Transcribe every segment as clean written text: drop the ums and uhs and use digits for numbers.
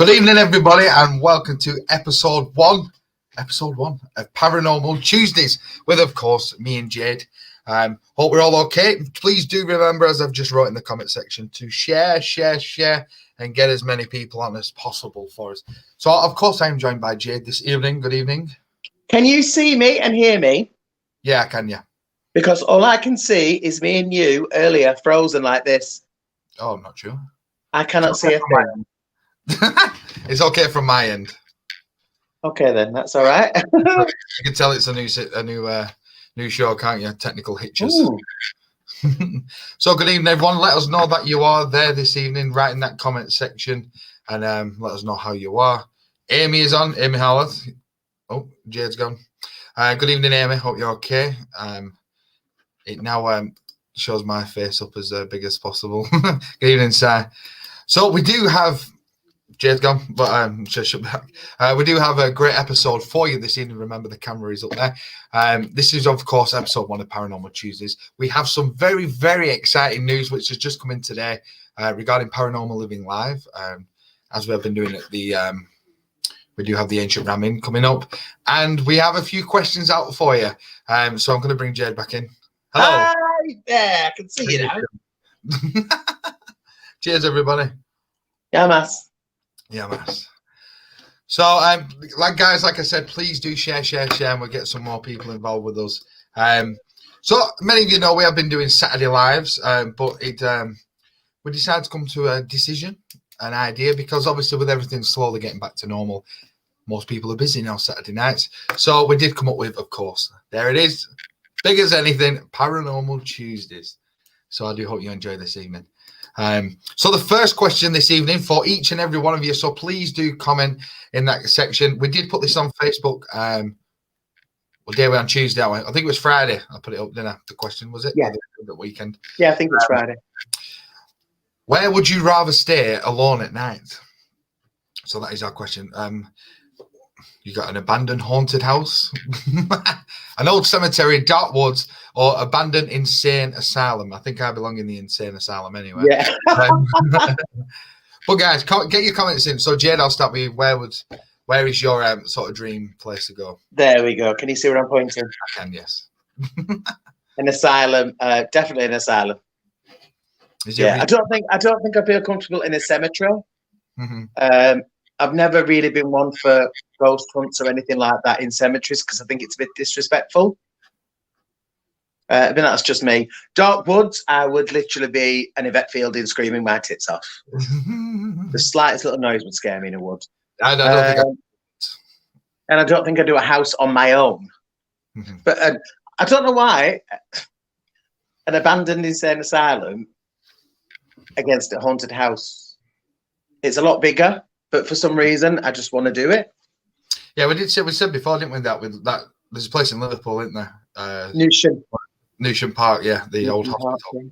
Good evening, everybody, and welcome to episode one of Paranormal Tuesdays with, of course, me and Jade. Hope we're all okay. Please do remember, as I've just wrote in the comment section, to share, and get as many people on as possible for us. So, of course, I'm joined by Jade this evening. Good evening. Can you see me and hear me? Yeah, I can, yeah. Because all I can see is me and you earlier frozen like this. Oh, I'm not sure. I cannot see a thing. It's okay from my end. Okay, then that's all right. You can tell it's a new show, can't you? Technical hitches. So good evening, everyone. Let us know that you are there this evening. Write in that comment section and let us know how you are. Amy is on. Amy Howard. Oh, Jade's gone. Good evening, Amy. Hope you're okay. It now shows my face up as big as possible. Good evening, sir. So we do have Jade's gone, but she'll be back. We do have a great episode for you this evening. Remember, the camera is up there. This is, of course, episode 1 of Paranormal Tuesdays. We have some very, very exciting news which has just come in today regarding Paranormal Living Live. As we have been doing at the, we do have the Ancient Ramin coming up, and we have a few questions out for you. So I'm going to bring Jade back in. Hello. Hi there, I can see you now. Cheers, everybody. Yeah, mass. Yeah, mass. So, like I said, please do share, and we'll get some more people involved with us. So many of you know we have been doing Saturday lives, but we decided to come to a decision, an idea, because obviously with everything slowly getting back to normal, most people are busy now Saturday nights. So we did come up with, of course, there it is, big as anything, Paranormal Tuesdays. So I do hope you enjoy this evening. So the first question this evening for each and every one of you, so please do comment in that section. We did put this on Facebook. What day were we on Tuesday? I think it was Friday. I put it up, didn't I? The question, was it? Yeah. The weekend. Yeah, I think it was Friday. Where would you rather stay alone at night? So that is our question. You got an abandoned haunted house, an old cemetery, dark woods, or abandoned insane asylum. I think I belong in the insane asylum anyway. Yeah. But guys, get your comments in. So Jade, I'll start with you. Where is your sort of dream place to go? There we go. Can you see where I'm pointing? I can, yes. An asylum, definitely an asylum. I don't think I feel comfortable in a cemetery. Mm-hmm. I've never really been one for ghost hunts or anything like that in cemeteries because I think it's a bit disrespectful. But that's just me. Dark woods, I would literally be an Yvette Fielding screaming my tits off. The slightest little noise would scare me in a wood. I don't think and I don't think I'd do a house on my own. Mm-hmm. But I don't know why an abandoned insane asylum against a haunted house. It's a lot bigger. But for some reason, I just want to do it. Yeah, we said before, didn't we? That there's a place in Liverpool, isn't there? Newsham Park, yeah, the old Park, hospital.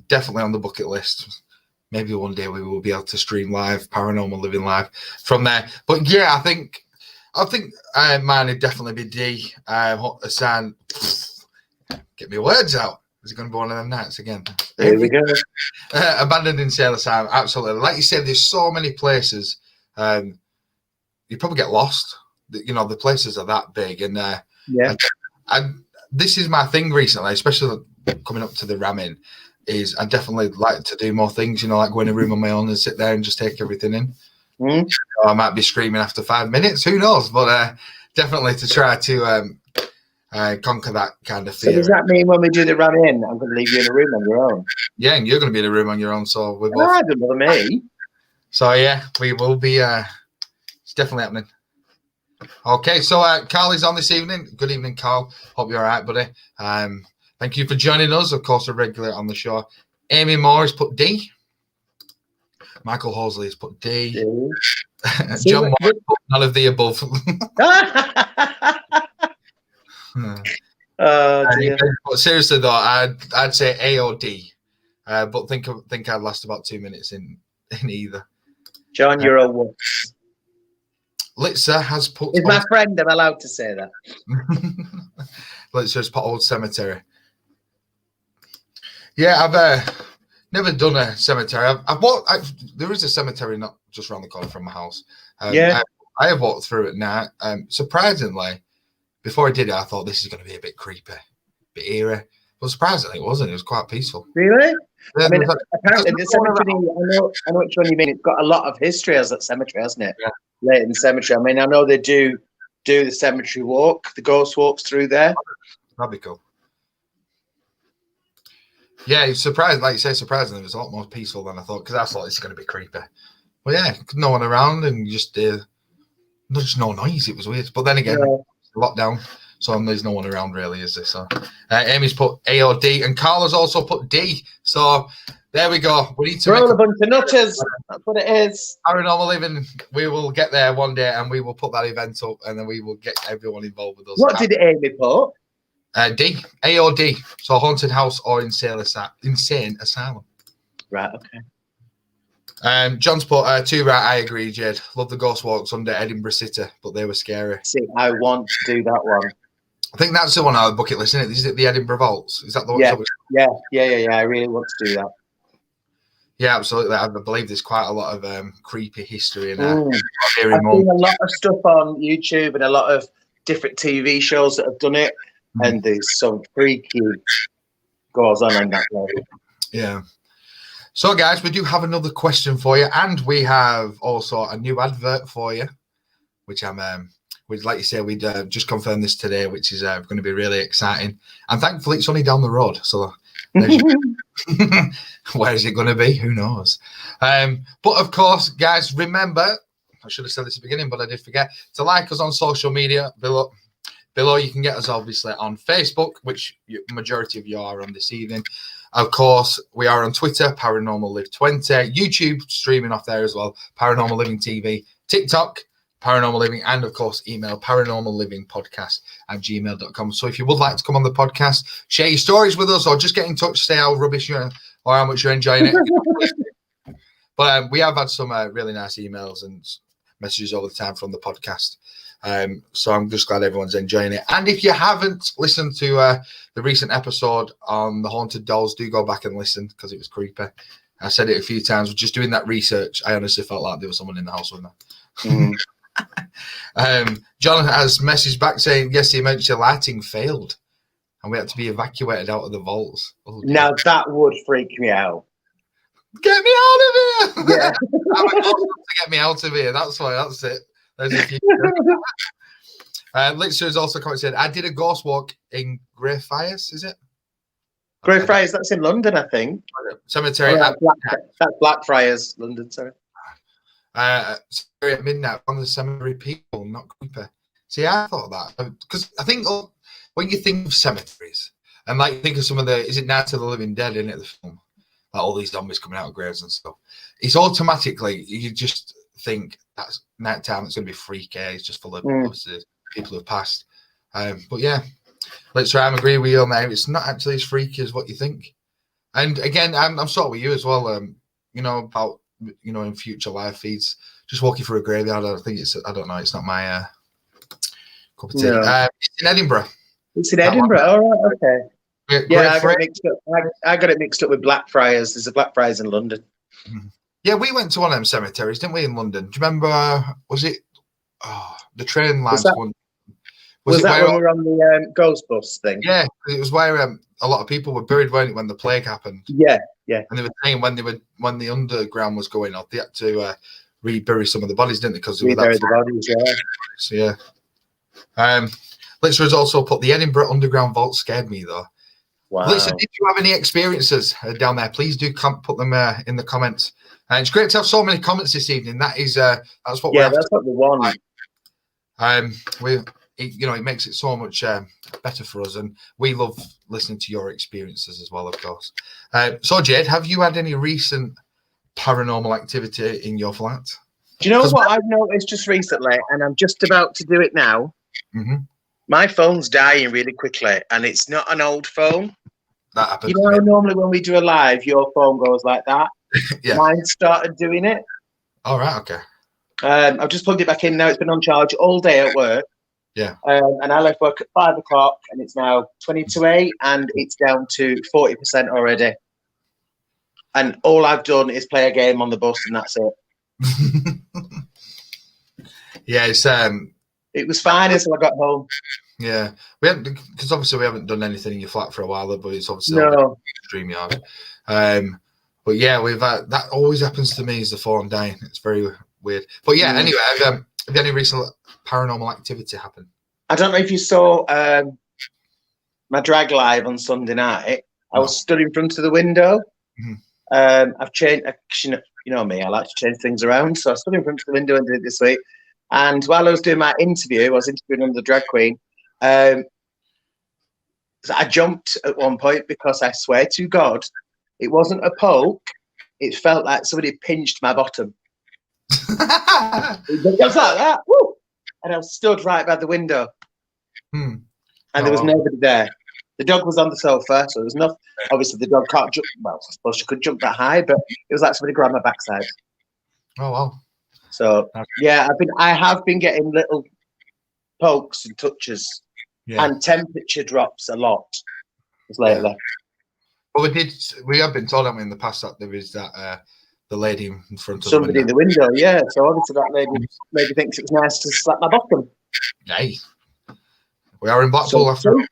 Definitely on the bucket list. Maybe one day we will be able to stream live, Paranormal Living Live from there. But yeah, I think mine would definitely be D. Hassan, get me words out. Is it going to be one of them nights again? Here we go. Abandoned insane asylum, absolutely. Like you said, there's so many places. You probably get lost. You know, the places are that big, and and this is my thing recently, especially coming up to the Ramin. Is I definitely like to do more things. You know, like go in a room on my own and sit there and just take everything in. Mm. I might be screaming after 5 minutes. Who knows? But definitely to try to conquer that kind of fear. So does that mean when we do the run in, I'm going to leave you in a room on your own? Yeah, and you're going to be in a room on your own. So we're both. I don't know me. So yeah, we will be. It's definitely happening. Okay, so Carl is on this evening. Good evening, Carl. Hope you're all right, buddy. Thank you for joining us. Of course, a regular on the show. Amy Moore has put D. Michael Horsley has put D. John Moore has put none of the above. But seriously though, I'd say A or D. But think I'd last about 2 minutes in either. John, you're a wolf. Litzer has put. He's my friend. I'm allowed to say that. Litzer has put Old Cemetery. Yeah, Never done a cemetery. There is a cemetery not just around the corner from my house. Yeah. I have walked through it now. Surprisingly, before I did it, I thought this is going to be a bit creepy, a bit eerie. But surprisingly, it wasn't. It was quite peaceful. Really? Yeah, I mean, apparently the cemetery, I know which one you mean. It's got a lot of history as that cemetery, hasn't it? Yeah. Leighton Cemetery. I mean, I know they do the cemetery walk, the ghost walks through there. That'd be cool. Yeah, it's surprised. Like you say, surprisingly, it was a lot more peaceful than I thought, because I thought this is going to be creepy. Well, yeah, no one around, and just no noise. It was weird. But then again, lockdown, so there's no one around really, is there? So Amy's put A or D, and Carla's also put D. So there we go. We need to. We're all a bunch of nutters. That's what it is. Paranormal Living. We will get there one day, and we will put that event up, and then we will get everyone involved with us. What did Amy put? D, A or D. So haunted house or insane asylum. Right. Okay. John's put 2 right. I agree, Jade. Love the ghost walks under Edinburgh City, but they were scary. See, I want to do that one. I think that's the one on the bucket list, isn't it? Is it the Edinburgh Vaults? Is that the one? Yeah. I really want to do that. Yeah, absolutely. I believe there's quite a lot of creepy history in I've seen a lot of stuff on YouTube and a lot of different TV shows that have done it, and there's some freaky goes on that level. Yeah. So, guys, we do have another question for you, and we have also a new advert for you, which we'd like you say we'd just confirmed this today, which is going to be really exciting. And thankfully, it's only down the road. So, where is it going to be? Who knows? But of course, guys, remember, I should have said this at the beginning, but I did forget to like us on social media below. You can get us obviously on Facebook, which majority of you are on this evening. Of course, we are on Twitter, Paranormal Live 20, YouTube streaming off there as well, Paranormal Living TV, TikTok, Paranormal Living, and of course, email paranormallivingpodcast@gmail.com. So if you would like to come on the podcast, share your stories with us, or just get in touch, say how rubbish you are or how much you're enjoying it. But we have had some really nice emails and messages over the time from the podcast. So I'm just glad everyone's enjoying it. And if you haven't listened to the recent episode on the haunted dolls, do go back and listen, because it was creepy. I said it a few times. Just doing that research, I honestly felt like there was someone in the house with me. John has messaged back saying, yes, the emergency lighting failed and we had to be evacuated out of the vaults. Oh, now that would freak me out. Get me out of here! Yeah. I would love to get me out of here. That's why. That's it. There's a few. Litzer has also commented, I did a ghost walk in Greyfriars, is it? Greyfriars, that's in London, I think. Cemetery. That's Blackfriars, London, sorry. Cemetery at midnight on the cemetery people, not creepy. See, I thought that, because I think when you think of cemeteries, and like think of some of is it Night of the Living Dead, in it, the film? Like all these zombies coming out of graves and stuff. It's automatically, you just think that's night time, it's going to be freaky. It's just full of people who've passed. But yeah, let's try and agree with you on there. It's not actually as freaky as what you think. And again, I'm sort of with you as well. About in future live feeds, just walking through a graveyard. I don't know. It's not my cup of tea. No. It's in Edinburgh. It's in Edinburgh. All right. Okay. Yeah, I got it mixed up with Blackfriars. There's a Blackfriars in London. Yeah, we went to one of them cemeteries, didn't we, in London? Do you remember? Was it the train lines one? Was that when we were on the ghost bus thing? Yeah, it was where a lot of people were buried when the plague happened. Yeah. And they were saying when the underground was going off, they had to rebury some of the bodies, didn't they? Because they were that the bodies. Yeah. So yeah. Litzer has also put the Edinburgh Underground Vault scared me though. Wow. Litzer, did you have any experiences down there? Please do put them in the comments. And it's great to have so many comments this evening. That's what that's what we want. It makes it so much better for us, and we love listening to your experiences as well, of course. So, Jade, have you had any recent paranormal activity in your flat? Do you know what I've noticed just recently, and I'm just about to do it now? Mm-hmm. My phone's dying really quickly, and it's not an old phone. That happens. You know, normally when we do a live, your phone goes like that. Yeah. Mine started doing it. All right. Okay. I've just plugged it back in now. It's been on charge all day at work. Yeah. And I left work at 5 o'clock, and it's now 20 to 8, and it's down to 40% already. and all I've done is play a game on the bus, and that's it. Yeah, it was fine until I got home. Yeah, we haven't, because obviously we haven't done anything in your flat for a while, but it's obviously StreamYard. But yeah, we've that always happens to me is the phone dying. It's very weird. But yeah, anyway, have you any recent paranormal activity happen? I don't know if you saw my drag live on Sunday night. I was stood in front of the window. I've changed, you know me, I like to change things around. So I stood in front of the window and did it this week. And while I was doing my interview, I was interviewing another drag queen. I jumped at one point because I swear to God, it wasn't a poke. It felt like somebody pinched my bottom. It was like that. Woo! And I was stood right by the window. And there was nobody there. The dog was on the sofa, so there was nothing. Obviously, the dog can't jump. Well, I suppose she could jump that high, but it was like somebody grabbed my backside. Oh wow! So yeah, I have been getting little pokes and touches, and temperature drops a lot lately. Well, we have been told, haven't we, in the past that there is that the lady in front of somebody in the window. Yeah, so obviously that lady maybe thinks it's nice to slap my bottom. Hey, we are in Blackpool after all.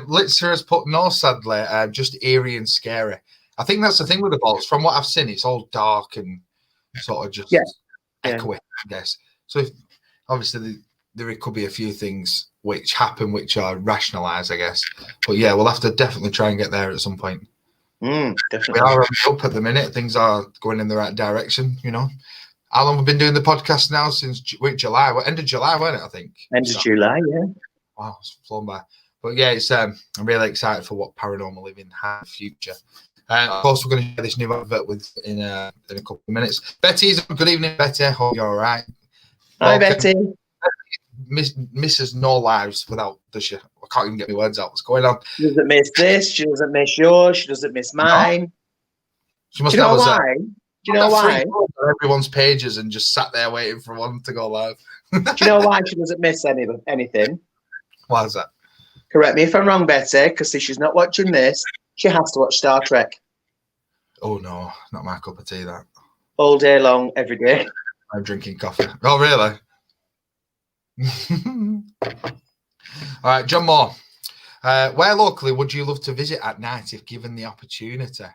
Litzer has put no, sadly, just eerie and scary. I think that's the thing with the bolts. From what I've seen, it's all dark and sort of just echoey, I guess. So obviously there could be a few things which happen which are rationalised, I guess. But yeah, we'll have to definitely try and get there at some point. Definitely. We are up at the minute. Things are going in the right direction, you know. How long have we been doing the podcast now? Since July? End of July, wasn't it? I think. End of July, yeah. Wow, it's flown by. But yeah, it's I'm really excited for what Paranormal Living has in the future. Of course, we're going to share this new advert in a couple of minutes. Betty's good evening, Betty. Hope you're all right. Hi, Betty. Misses no lives without the shit. I can't even get my words out. What's going on? She doesn't miss this. She doesn't miss yours. She doesn't miss mine. No. She must Do you know why? Do you know why? Everyone's pages and just sat there waiting for one to go live. Do you know why she doesn't miss anything? Why is that? Correct me if I'm wrong, Betty, because if she's not watching this, she has to watch Star Trek. Oh, no. Not my cup of tea, that. All day long, every day. I'm drinking coffee. Oh, really? All right, John Moore. Where locally would you love to visit at night if given the opportunity?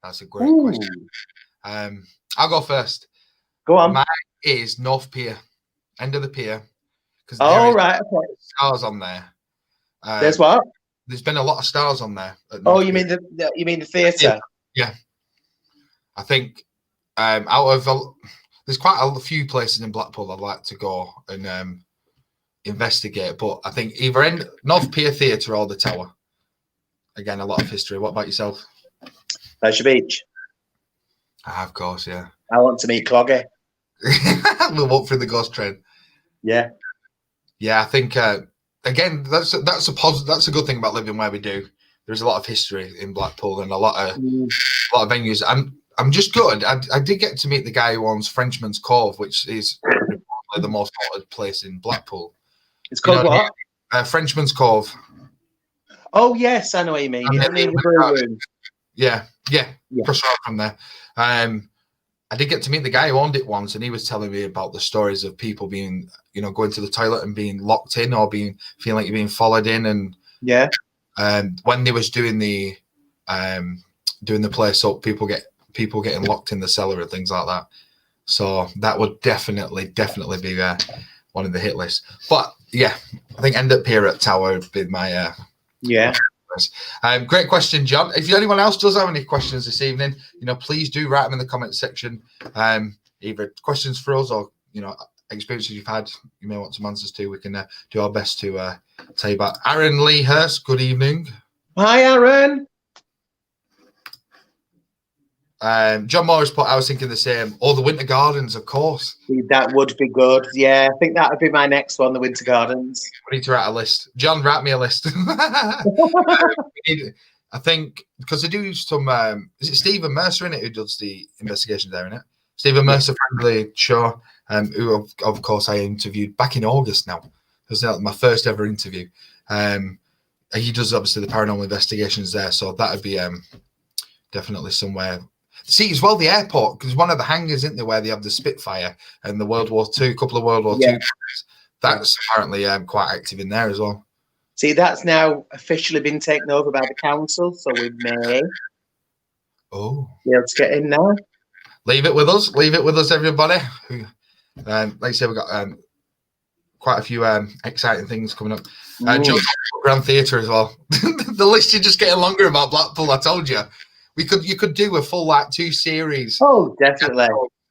That's a great question. I'll go first. Go on. Mine is North Pier, end of the pier. Right. Okay. Stars on there. There's what? There's been a lot of stars on there. You mean the theatre? Yeah. I think there's quite a few places in Blackpool I'd like to go and investigate, but I think either in North Pier Theatre or the Tower. Again, a lot of history. What about yourself? Pleasure Beach. Of course, yeah. I want to meet Cloggy. We'll walk through the ghost train. Yeah. Yeah, I think again that's a positive. That's a good thing about living where we do. There's a lot of history in Blackpool and a lot of venues. I'm just good. I did get to meet the guy who owns Frenchman's Cove, which is the most haunted place in Blackpool. It's called what? Frenchman's Cove. Oh yes, I know what you mean. In the brew room. Yeah. Across the road from there. I did get to meet the guy who owned it once, and he was telling me about the stories of people being, going to the toilet and being locked in or feeling like you're being followed in, and when they was doing the place up, people getting locked in the cellar and things like that. So that would definitely be one of the hit lists. But yeah, I think end up here at Tower would be my great question, John. If anyone else does have any questions this evening, please do write them in the comment section. Either questions for us or experiences you've had, you may want some answers to. We can do our best to tell you about. Aaron Lee Hurst, good evening. Hi, Aaron. John Morris put, I was thinking the same. The Winter Gardens, of course. That would be good. Yeah, I think that would be my next one, the Winter Gardens. We need to write a list. John, write me a list. I think, because they do some, is it Stephen Mercer in it who does the investigations there, isn't it? Stephen Mercer friendly show, who of course I interviewed back in August now. It was my first ever interview. he does obviously the paranormal investigations there, so that would be definitely somewhere. See, as well, the airport, because one of the hangars, isn't there, where they have the Spitfire and the World War II, couple of World War II. That's apparently quite active in there as well. See, that's now officially been taken over by the council, so we may be able to get in now. Leave it with us. Leave it with us, everybody. Like I say, we've got quite a few exciting things coming up. Grand Theatre as well. The list is just getting longer about Blackpool. I told you, you could do a full 2 series. Oh, definitely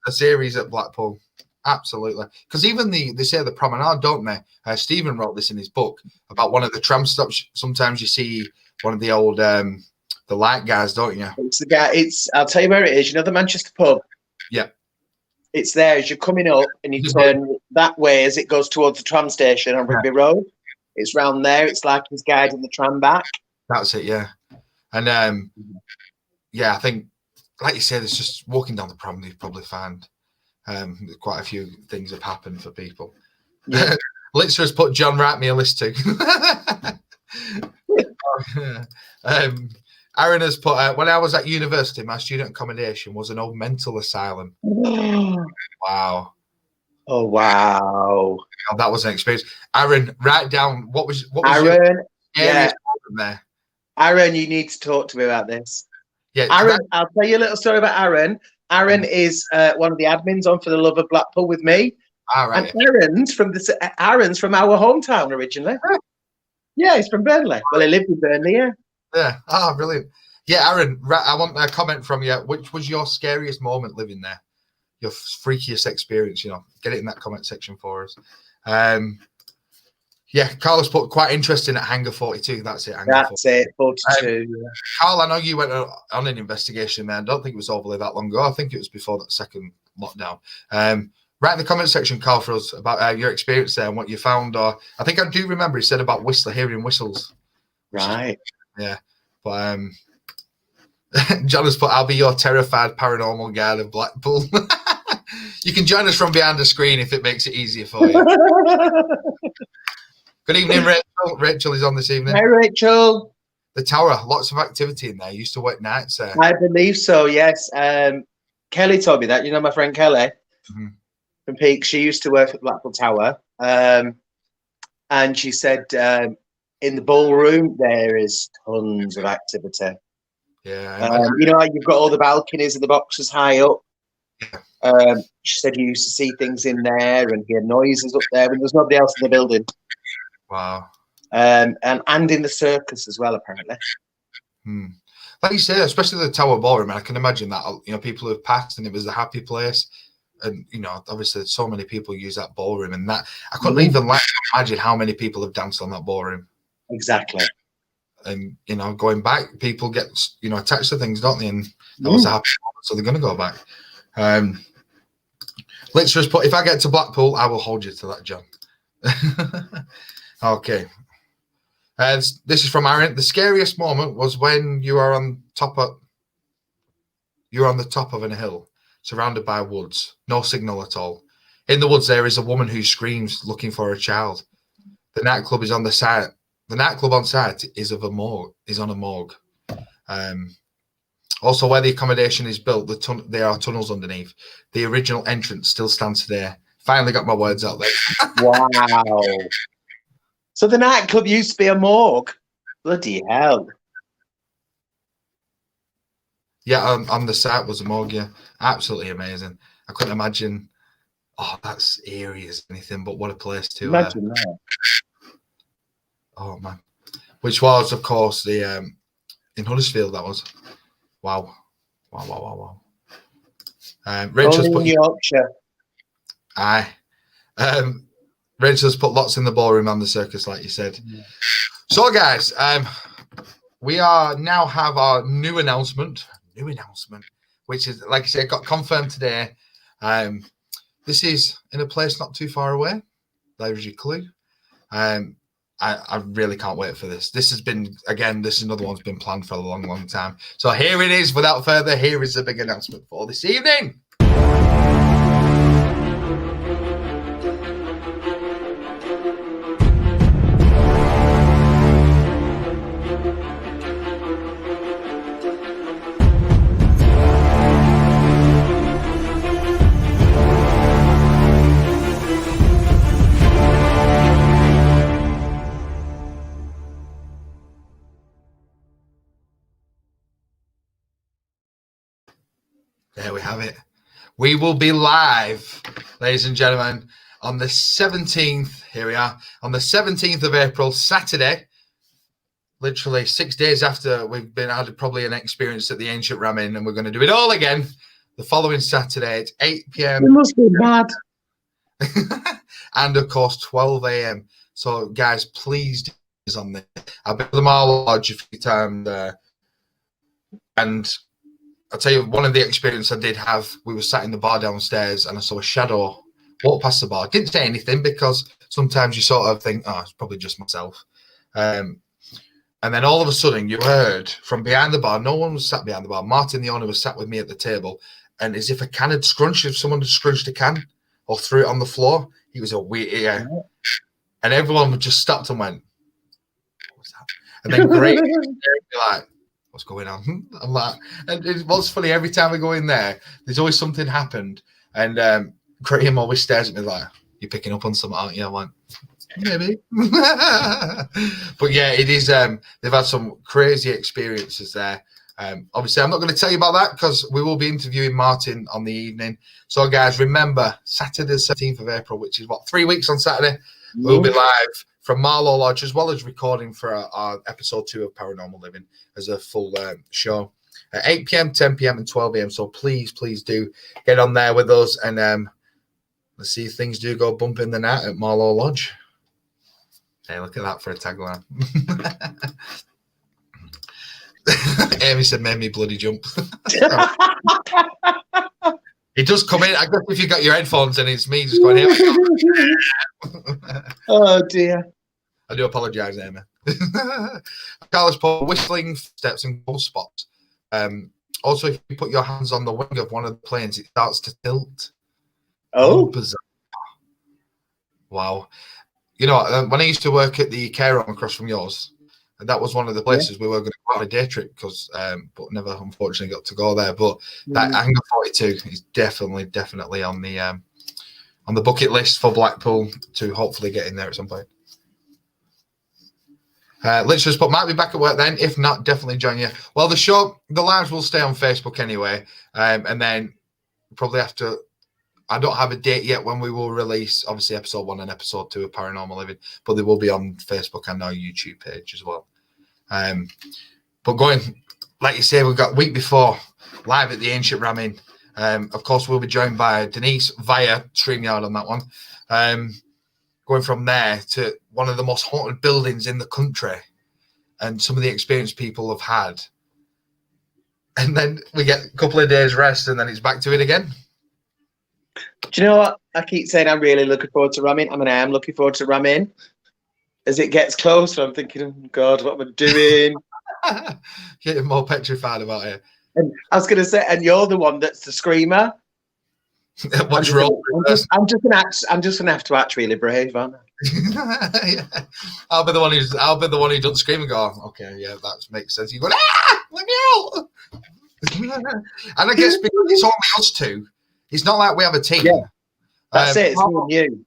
a series at Blackpool. Absolutely, because even they say the promenade, don't they? Stephen wrote this in his book about one of the tram stops. Sometimes you see one of the old the light guys, don't you? It's the guy. I'll tell you where it is. You know the Manchester pub. Yeah. It's there as you're coming up, and you turn that way as it goes towards the tram station on Rigby Road. It's round there. It's like he's guiding the tram back. That's it, yeah. And I think, like you said, it's just walking down the prom. You probably find quite a few things have happened for people. Yeah. Litzer has put John, write me a list too. Aaron has put, when I was at university, my student accommodation was an old mental asylum. Wow. Oh, wow. Oh, that was an experience. Aaron, write down what was Aaron, your there? Aaron, you need to talk to me about this. Yeah, Aaron, I'll tell you a little story about Aaron. Aaron is one of the admins on For the Love of Blackpool with me. All right. And Aaron's from our hometown originally. Yeah, he's from Burnley. Well, he lived in Burnley, yeah. Yeah. Oh, brilliant. Yeah, Aaron, I want a comment from you. Which was your scariest moment living there? Your freakiest experience, get it in that comment section for us. Carlos put quite interesting at Hangar 42. That's it. It, 42. Carl, I know you went on an investigation there. I don't think it was overly that long ago. I think it was before that second lockdown. Write in the comment section, Carl, for us about your experience there and what you found. Or I think I do remember he said about hearing whistles. Right. Yeah. But John has put, I'll be your terrified paranormal guide of Blackpool. You can join us from behind the screen if it makes it easier for you. Good evening, Rachel. Rachel is on this evening. Hi, Rachel. The Tower, lots of activity in there. You used to work nights there. I believe so, yes. Kelly told me that. You know my friend Kelly from Peak? She used to work at Blackpool Tower. And she said in the ballroom, there is tons of activity. Yeah. You've got all the balconies and the boxes high up. Yeah. She said you used to see things in there and hear noises up there when there's nobody else in the building. Wow. And in the circus as well, apparently. Like you say, especially the Tower Ballroom, I can imagine that, people have passed and it was a happy place. And, obviously so many people use that ballroom and that. I couldn't even imagine how many people have danced on that ballroom. Exactly. And, going back, people get, attached to things, don't they? And that was a happy moment, so they're going to go back. Let's just put, if I get to Blackpool, I will hold you to that, John. Okay. This is from Aaron. The scariest moment was when you are on the top of a hill, surrounded by woods, no signal at all. In the woods, there is a woman who screams, looking for a child. The nightclub is on the site. The nightclub on site is on a morgue. Also, where the accommodation is built, there are tunnels underneath. The original entrance still stands today. Finally got my words out there. Wow. So the nightclub used to be a morgue. Bloody hell. Yeah, on the site was a morgue, yeah. Absolutely amazing. I couldn't imagine. Oh, that's eerie as anything, but what a place to imagine that. Oh, man. Which was, of course, the in Huddersfield, that was. Wow. Rachel's put Yorkshire. Aye. Rachel's put lots in the ballroom and the circus, like you said. Yeah. So, guys, we now have our new announcement, which is, like I said, got confirmed today. This is in a place not too far away. There's your clue. I really can't wait for this. This is another one's been planned for a long, long time. So here it is. Without further, here is the big announcement for this evening. There we have it. We will be live, ladies and gentlemen, on the 17th. Here we are on the 17th of April, Saturday. Literally 6 days after we've had probably an experience at the Ancient Ramin, and we're going to do it all again the following Saturday at 8 p.m. It must be bad. And of course 12 a.m. So guys, please do this on this. I've been to the Marlow Lodge a few times, and I'll tell you one of the experiences I did have. We were sat in the bar downstairs, and I saw a shadow walk past the bar. Didn't say anything because sometimes you sort of think, oh, it's probably just myself. And then all of a sudden, you heard from behind the bar. No one was sat behind the bar. Martin, the owner, was sat with me at the table, and as if a can had scrunched, if someone had scrunched a can or threw it on the floor, he was a weird, and everyone just stopped and went, "What was that?" And then great, like, "What's going on?" I'm like, and what's funny, every time we go in there, there's always something happened, and Graham always stares at me like, "You're picking up on something, aren't you?" I'm like, maybe. But yeah, it is. They've had some crazy experiences there. Obviously, I'm not going to tell you about that because we will be interviewing Martin on the evening. So, guys, remember Saturday, 17th of April, which is 3 weeks on Saturday. We'll be live from Marlow Lodge, as well as recording for our episode 2 of Paranormal Living as a full show at 8 p.m., 10 p.m., and 12 a.m. So please do get on there with us, and let's see if things do go bump in the night at Marlow Lodge. Hey, look at that for a tagline. Amy said, "Made me bloody jump." It does come in. I guess if you got your headphones and it's me just going, "Here we go." Oh dear. I do apologise, Amy. Carlos Paul, whistling steps and cold spots. Also, if you put your hands on the wing of one of the planes, it starts to tilt. Oh, bizarre. Wow. You know, when I used to work at the care home across from yours, that was one of the places we were going to go on a day trip because, but never unfortunately got to go there. But that Hangar 42 is definitely on the bucket list for Blackpool to hopefully get in there at some point. Let's just put might be back at work then. If not, definitely join you. Well, the lives will stay on Facebook anyway, and then probably after. I don't have a date yet when we will release, obviously, episode 1 and episode 2 of Paranormal Living, but they will be on Facebook and our YouTube page as well. But going, like you say, we've got week before live at the Ancient Ramin. Of course, we'll be joined by Denise via StreamYard on that one. Going from there to one of the most haunted buildings in the country and some of the experience people have had. And then we get a couple of days rest and then it's back to it again. Do you know what? I keep saying I'm really looking forward to Ramin. I am looking forward to Ramin. As it gets closer, I'm thinking, oh God, what am I doing? Getting more petrified about it. And I was going to say, and you're the one that's the screamer. What's wrong? I'm just gonna have to act really brave, aren't I? Yeah. I'll be the one who doesn't scream and go, okay, yeah, that makes sense. You go, let me out. And I guess because it's only us two, it's not like we have a team. Yeah, that's it. It's me and you.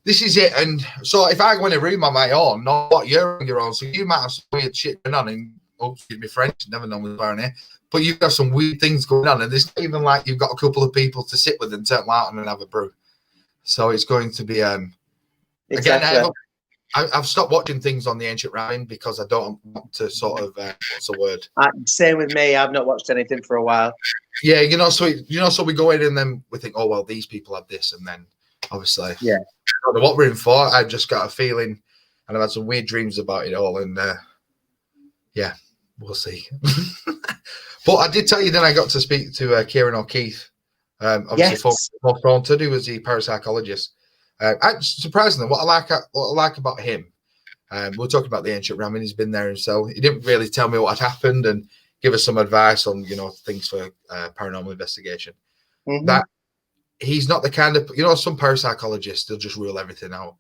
This is it. And so if I go in a room on my own, not what you're on your own, so you might have some weird shit going on. And excuse me, French, never know what's going here. But you've got some weird things going on, and it's not even like you've got a couple of people to sit with and turn light on and have a brew. So it's going to be Exactly. Again. I've stopped watching things on the Ancient Ramin because I don't want to sort of what's the word? Same with me. I've not watched anything for a while. Yeah, so we go in and then we think, oh well, these people have this, and then obviously, I don't know what we're in for. I just got a feeling, and I've had some weird dreams about it all, and yeah, we'll see. But I did tell you then I got to speak to Kieran O'Keefe, obviously for Haunted, who was the parapsychologist. Surprisingly, what I like about him, we're talking about the Ancient Ramin. He's been there himself. He didn't really tell me what had happened and give us some advice on things for paranormal investigation. Mm-hmm. That he's not the kind of some parapsychologists, they'll just rule everything out.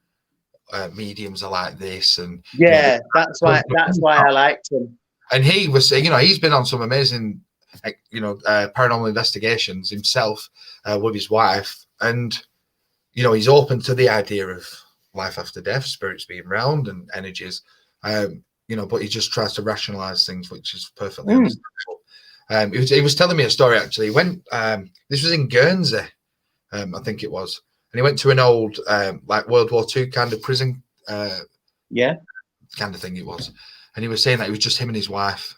Mediums are like this, and that's why I liked him. And he was saying, he's been on some amazing, paranormal investigations himself with his wife, and he's open to the idea of life after death, spirits being around, and energies. But he just tries to rationalize things, which is perfectly understandable. He was telling me a story actually. When this was in Guernsey, I think it was, and he went to an old like World War II kind of prison, kind of thing it was, and he was saying that it was just him and his wife.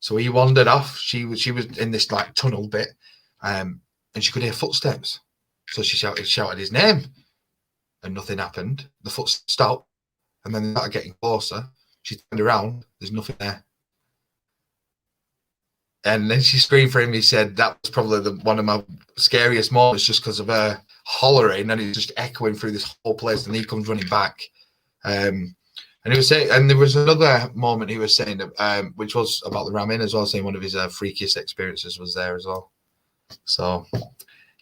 So he wandered off. She was in this like tunnel bit, and she could hear footsteps. So she shouted his name, and nothing happened. The footsteps stopped, and then they started getting closer. She turned around. There's nothing there. And then she screamed for him. He said that was probably one of my scariest moments, just because of her hollering, and it's just echoing through this whole place. And he comes running back, and he was saying, and there was another moment he was saying, which was about the ramming as well, saying one of his freakiest experiences was there as well. So,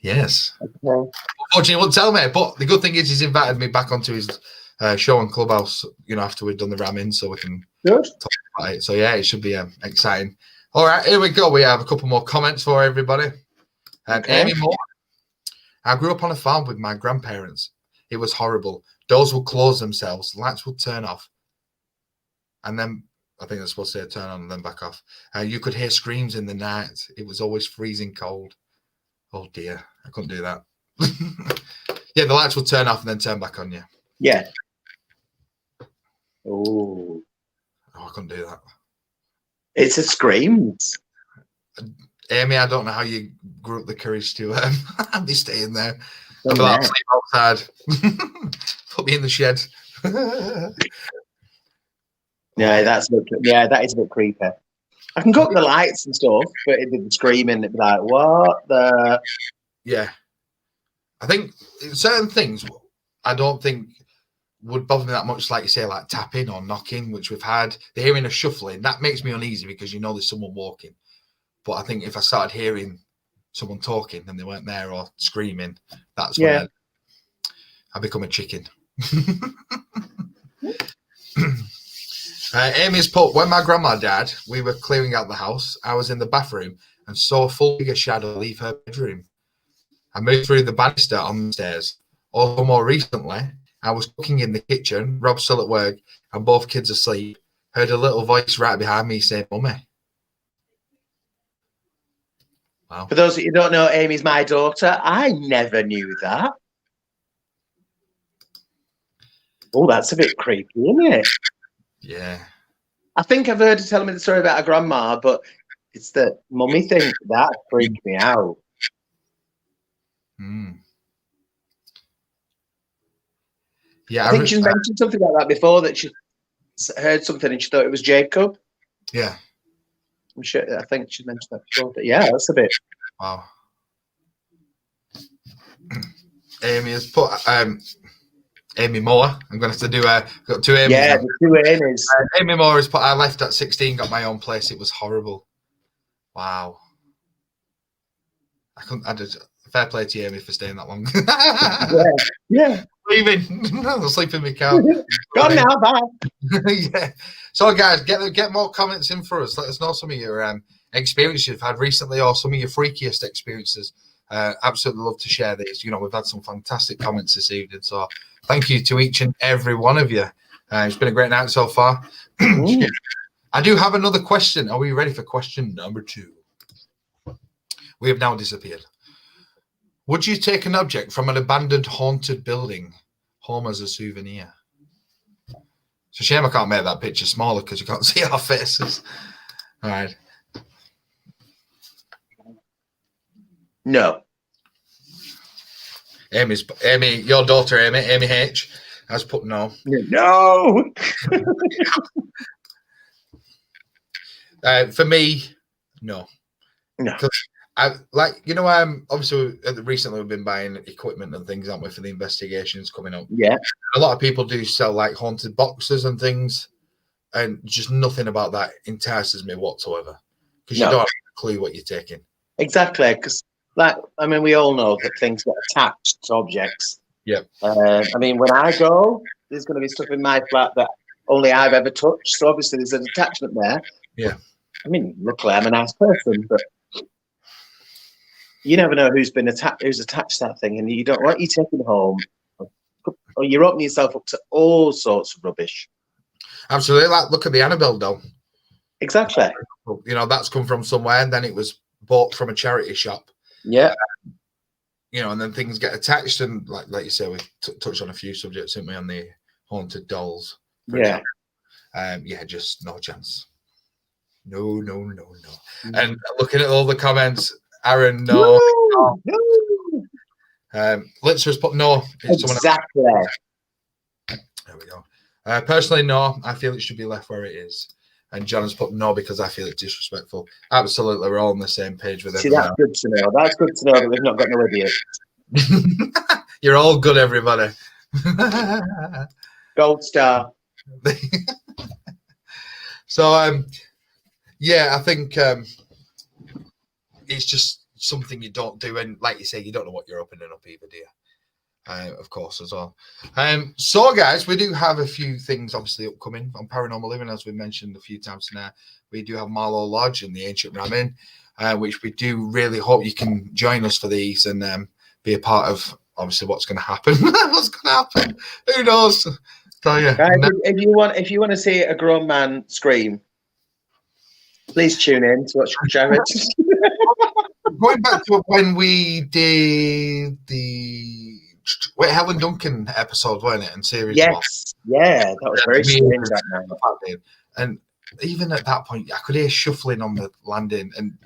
yes. Okay. Unfortunately, he wouldn't tell me, but the good thing is he's invited me back onto his show on Clubhouse, after we've done the ramming, so we can talk about it. So, yeah, it should be exciting. All right, here we go. We have a couple more comments for everybody. Amy Moore. I grew up on a farm with my grandparents. It was horrible. Doors would close themselves. Lights would turn off. And then, I think they're supposed to say turn on and then back off. You could hear screams in the night. It was always freezing cold. Oh, dear. I couldn't do that. Yeah, the lights would turn off and then turn back on you. Yeah. Oh, I couldn't do that. It's a screams. Amy, I don't know how you grew up the courage to be staying there. I'd be like, sleep outside. Put me in the shed. Yeah, that is a bit creepy. I can cook the lights and stuff, but it'd be the screaming. It'd be like, what the? Yeah. I think certain things I don't think would bother me that much, like you say, like tapping or knocking, which we've had. The hearing of shuffling, that makes me uneasy because there's someone walking. But I think if I started hearing someone talking and they weren't there or screaming, that's when I become a chicken. Amy's put, when my grandma died, we were clearing out the house. I was in the bathroom and saw a full figure shadow leave her bedroom. I moved through the banister on the stairs. Also, more recently, I was cooking in the kitchen, Rob's still at work, and both kids asleep. Heard a little voice right behind me saying, "Mummy." Wow. For those of you who don't know, Amy's my daughter. I never knew that. Oh, that's a bit creepy, isn't it? Yeah. I think I've heard her telling me the story about her grandma, but it's the mummy thing that freaked me out. Yeah, I think she mentioned something like that before, that she heard something and she thought it was Jacob. Yeah. I think she mentioned that before. But yeah, that's a bit. Wow. Amy has put Amy Moore. I'm going to have to do got two Amy's. Yeah, the two Amy's. Amy Moore has put, I left at 16, got my own place. It was horrible. Wow. I did. Fair play to you, Amy, for staying that long. Yeah. Leaving. I'll sleep in my car. Gone now, bye. Yeah. So, guys, get more comments in for us. Let us know some of your experiences you've had recently, or some of your freakiest experiences. Absolutely love to share these. We've had some fantastic comments this evening. So, thank you to each and every one of you. It's been a great night so far. I do have another question. Are we ready for question number 2? We have now disappeared. Would you take an object from an abandoned haunted building home as a souvenir? It's a shame I can't make that picture smaller because you can't see our faces. All right. No. Amy, your daughter, Amy H, has put no. No. For me, no. No. Obviously recently we've been buying equipment and things, aren't we, for the investigations coming up? Yeah. A lot of people do sell like haunted boxes and things, and just nothing about that entices me whatsoever, because you don't have a clue what you're taking. Exactly, because we all know that things get attached to objects. Yep. When I go, there's going to be stuff in my flat that only I've ever touched, so obviously there's an attachment there. Yeah. Luckily I'm a nice person, but you never know who's attached to that thing, and you don't want you taking home, or you're opening yourself up to all sorts of rubbish. Absolutely. Look at the Annabelle doll. Exactly. You know, that's come from somewhere, and then it was bought from a charity shop. Yeah. You know, and then things get attached, and like you say, we touched on a few subjects, didn't we, on the haunted dolls, for example. Yeah, just no chance. No. And looking at all the comments, Aaron, no. Let's just put no. Exactly. There we go. Personally, no. I feel it should be left where it is. And John has put no because I feel it's disrespectful. Absolutely, we're all on the same page with everyone. See, that's good to know. That's good to know that we've not got no idiots. You're all good, everybody. Gold star. So, yeah, I think it's just something you don't do. And like you say, you don't know what you're opening up either, do you? Of course, as well. So, guys, we do have a few things obviously upcoming on Paranormal Living, as we mentioned a few times now. We do have Marlow Lodge and the Ancient Ramin, which we do really hope you can join us for these and be a part of obviously what's going to happen. What's going to happen? Who knows? Tell you. Guys, if you want to see a grown man scream, please tune in to watch Jared. Going back to when we did the Helen Duncan episode, weren't it? And series one. Yeah, that was very strange that night. And even at that point, I could hear shuffling on the landing, and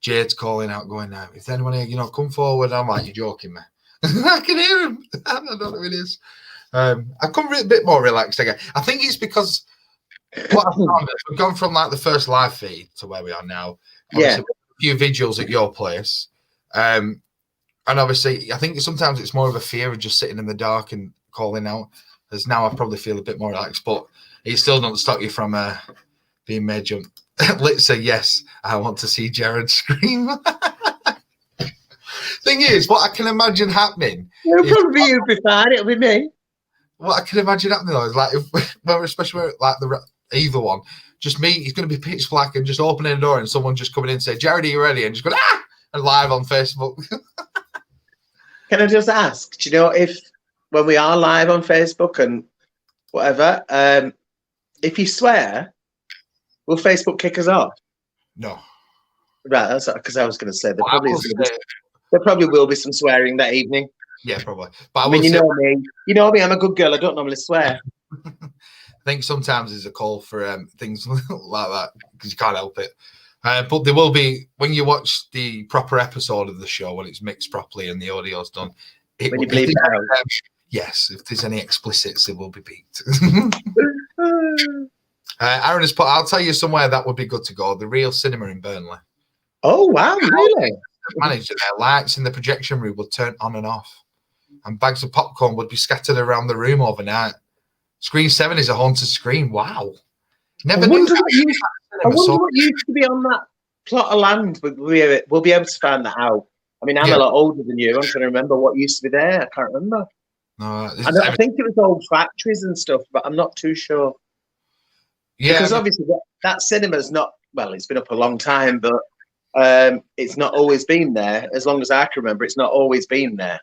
Jaide's calling out, going, "If anyone here, come forward." I'm like, "You're joking, man." I can hear him. I don't know who it is. I've come a bit more relaxed again. I think it's because what I found is we've gone from like the first live feed to where we are now. Obviously, a few vigils at your place. And obviously, I think sometimes it's more of a fear of just sitting in the dark and calling out. As now I probably feel a bit more relaxed, but it still doesn't stop you from being made jump. Let's say, yes, I want to see Jared scream. Thing is, what I can imagine happening. It'll probably be fine. It'll be me. What I can imagine happening though is like, especially like either one, just me. It's going to be pitch black and just opening the door and someone just coming in and say, "Jared, are you ready?" And just going and live on Facebook. Can I just ask? Do you know if when we are live on Facebook and whatever, if you swear, will Facebook kick us off? No. Right, that's because I was going to say there probably will be some swearing that evening. Yeah, probably. But you know me. I'm a good girl. I don't normally swear. I think sometimes there's a call for things like that because you can't help it. But there will be, when you watch the proper episode of the show, when it's mixed properly and the audio's done. When you bleep it out. Yes, if there's any explicits, it will be beeped. Aaron has put, "I'll tell you somewhere that would be good to go. The Real Cinema in Burnley." Oh, wow, really? Manager there, lights in the projection room would turn on and off, and bags of popcorn would be scattered around the room overnight. Screen 7 is a haunted screen. Wow. Never knew that. I wonder what used to be on that plot of land. We'll be able to find that out. I mean, I'm a lot older than you. I'm trying to remember what used to be there. I can't remember. No, I think it was old factories and stuff, but I'm not too sure. Yeah, because obviously that cinema's not, well, it's been up a long time, but it's not always been there. As long as I can remember, it's not always been there.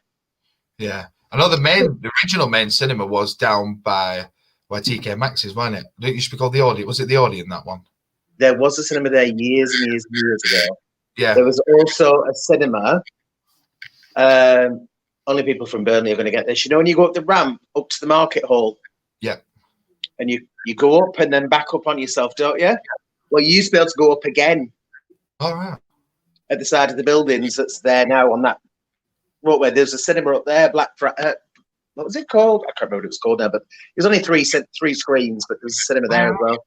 Yeah. I know the original main cinema was down by where TK Maxx is, wasn't it? It used to be called the Audi. Was it the Audi in that one? There was a cinema there years and years and years ago. Yeah. There was also a cinema. Only people from Burnley are going to get this. You know when you go up the ramp up to the market hall? Yeah. And you go up and then back up on yourself, don't you? Well, you used to be able to go up again. All right. At the side of the buildings that's there now on that roadway. There's a cinema up there, what was it called? I can't remember what it was called now, but there's only three screens, but there's a cinema there as well.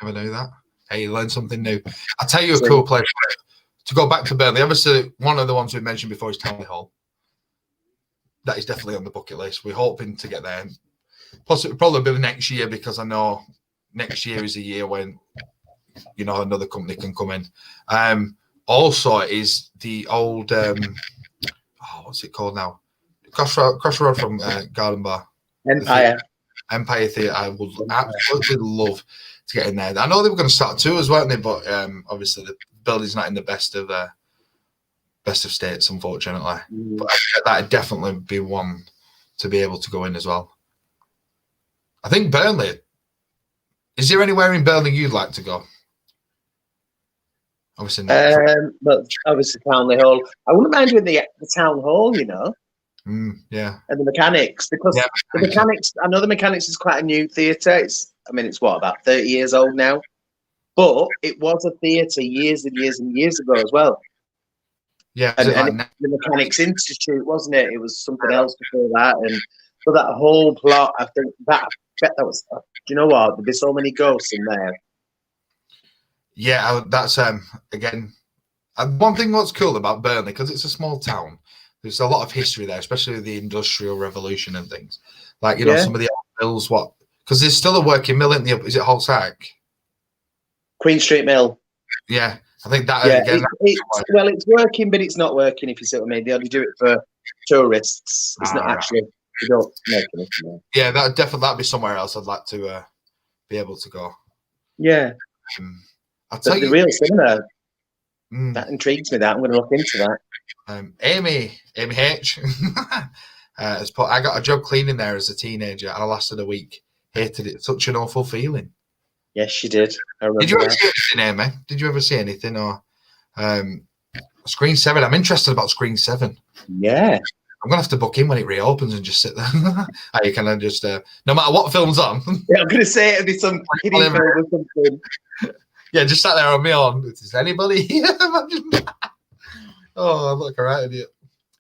I never knew that. Hey, you learned something new. I'll tell you a cool place to go back to Burnley. Obviously, one of the ones we mentioned before is Town Hall. That is definitely on the bucket list. We're hoping to get there. Possibly, probably be next year, because I know next year is a year when another company can come in. Also, is the old what's it called now? Crossroad from Garden Bar. Empire Theatre. I would absolutely love to get in there. I know they were going to start tours, weren't they? But obviously the building's not in the best of states, unfortunately. But that'd definitely be one to be able to go in as well. I think Burnley. Is there anywhere in Burnley you'd like to go? Obviously not. But obviously Townley Hall. I wouldn't mind doing the town hall, you know. Yeah. And the mechanics, because the mechanics. I know the mechanics is quite a new theatre. It's what, about 30 years old now, but it was a theatre years and years and years ago as well. Yeah, and the Mechanics Institute, wasn't it? It was something else before that, and for that whole plot, I bet that was. Do you know what? There'd be so many ghosts in there. Yeah, that's again. One thing what's cool about Burnley, because it's a small town, there's a lot of history there, especially the Industrial Revolution and things. Like, you know, some of the old mills, because there's still a working mill in the, is it Hull Sack? Queen Street Mill. Yeah, I think that, again. It's working, but it's not working, if you see what I mean. They only do it for tourists. It's not actually, they don't make anything. Yeah, that'd be somewhere else I'd like to be able to go. Yeah. I'll tell you. The real cinema, that intrigues me, that. I'm going to look into that. Amy H has put, I got a job cleaning there as a teenager and I lasted a week. Hated it. Such an awful feeling. Yes, she did. Did you ever see anything, Amy? Did you ever see anything? Or Screen 7? I'm interested about Screen 7. Yeah. I'm going to have to book in when it reopens and just sit there. You can just, no matter what film's on. Yeah, I'm going to say it'll be some kiddie film or something. Yeah, just sat there on my own. Is anybody here? Oh, I look all right, idiot.